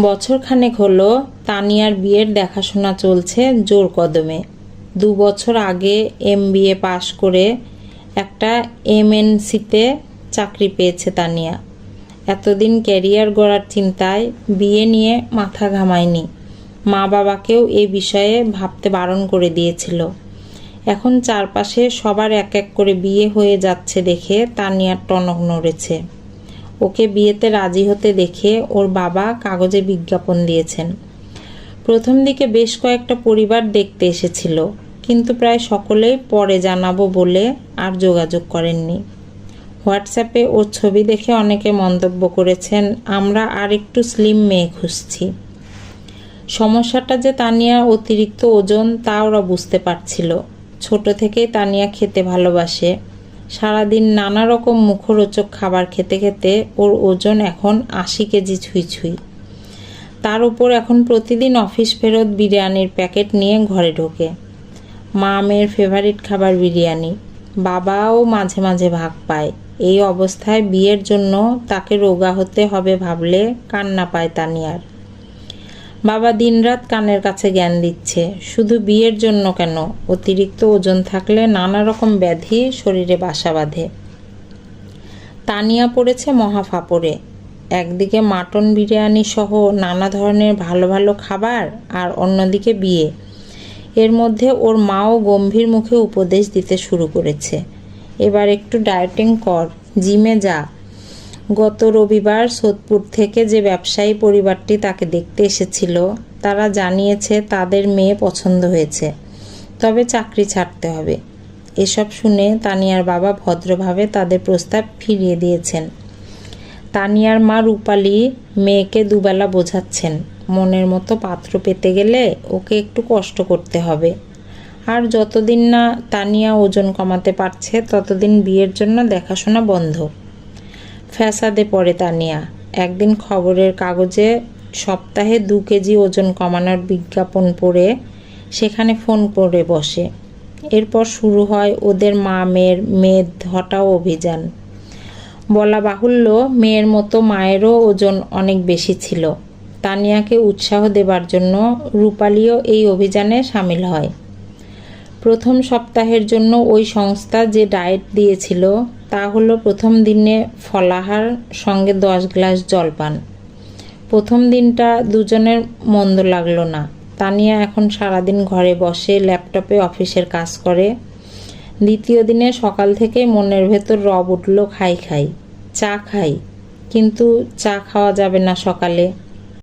বছরখানেক হলো তানিয়ার বিয়ের দেখাশোনা চলছে জোর কদমে। 2 বছর আগে MBA পাশ করে একটা MNCতে চাকরি পেয়েছে তানিয়া। এতদিন ক্যারিয়ার গড়ার চিন্তায় বিয়ে নিয়ে মাথা ঘামায়নি। মা বাবাকেও এ বিষয়ে ভাবতে বারণ করে দিয়েছিল। এখন চারপাশে সবার এক এক করে বিয়ে হয়ে যাচ্ছে দেখে তানিয়ার টনক নড়েছে। ওকে বিয়েতে রাজি হতে দেখে ওর বাবা কাগজে বিজ্ঞাপন দিয়েছেন। প্রথম দিকে বেশ কয়েকটা পরিবার দেখতে এসেছিল, কিন্তু প্রায় সকলেই পরে জানাবো বলে আর যোগাযোগ করেননি। হোয়াটসঅ্যাপে ওর ছবি দেখে অনেকে মন্তব্য করেছেন, আমরা আর একটু স্লিম মেয়ে খুঁজছি। সমস্যাটা যে তানিয়া অতিরিক্ত ওজন তা ওরা বুঝতে পারছিল। ছোট থেকেই তানিয়া খেতে ভালোবাসে। সারাদিন নানা রকম মুখরোচক খাবার খেতে খেতে ওর ওজন এখন 80 কেজি ছুঁই ছুঁই। তার উপর এখন প্রতিদিন অফিস ফেরত বিরিয়ানির প্যাকেট নিয়ে ঘরে ঢোকে। মা মেয়ের ফেভারিট খাবার বিরিয়ানি, বাবাও মাঝে মাঝে ভাগ পায়। এই অবস্থায় বিয়ের জন্য তাকে রোগা হতে হবে ভাবলে কান্না পায় তানিয়ার। বাবা দিনরাত কানের কাছে জ্ঞান দিচ্ছে, শুধু বিয়ের জন্য কেন, অতিরিক্ত ওজন থাকলে নানা রকম ব্যাধি শরীরে বাসা বাঁধে। তানিয়া পড়েছে মহা ফাপড়ে। একদিকে মাটন বিরিয়ানি সহ নানা ধরনের ভালো ভালো খাবার, আর অন্যদিকে বিয়ে। এর মধ্যে ওর মাও গম্ভীর মুখে উপদেশ দিতে শুরু করেছে, এবার একটু ডায়েটিং কর, জিমে যা। গত রবিবার সোদপুর থেকে যে ব্যবসায়ী পরিবারটি তাকে দেখতে এসেছিল, তারা জানিয়েছে তাদের মেয়ে পছন্দ হয়েছে, তবে চাকরি ছাড়তে হবে। এসব শুনে তানিয়ার বাবা ভদ্রভাবে তাদের প্রস্তাব ফিরিয়ে দিয়েছেন। তানিয়ার মা রূপালী মেয়েকে দুবেলা বোঝাচ্ছেন, মনের মতো পাত্র পেতে গেলে ওকে একটু কষ্ট করতে হবে, আর যতদিন না তানিয়া ওজন কমাতে পারছে ততদিন বিয়ের জন্য দেখাশোনা বন্ধ। ফ্যাসাদে পড়ে তানিয়া। একদিন খবরের কাগজে সপ্তাহে 2 কেজি ওজন কমানোর বিজ্ঞাপন পড়ে সেখানে ফোন করে বসে। এরপর শুরু হয় ওদের মা মেদ হটাও অভিযান। বলা বাহুল্য, মেয়ের মতো মায়েরও ওজন অনেক বেশি ছিল। তানিয়াকে উৎসাহ দেবার জন্য রূপালীও এই অভিযানে সামিল হয়। প্রথম সপ্তাহের জন্য ওই সংস্থা যে ডায়েট দিয়েছিল তা হলো প্রথম দিনে ফলাহার সঙ্গে 10 গ্লাস জলপান। প্রথম দিনটা দুজনের মন্দ লাগলো না। তানিয়া এখন সারাদিন ঘরে বসে ল্যাপটপে অফিসের কাজ করে। দ্বিতীয় দিনে সকাল থেকে মনের ভেতর রব উঠল, চা খাই, কিন্তু চা খাওয়া যাবে না সকালে।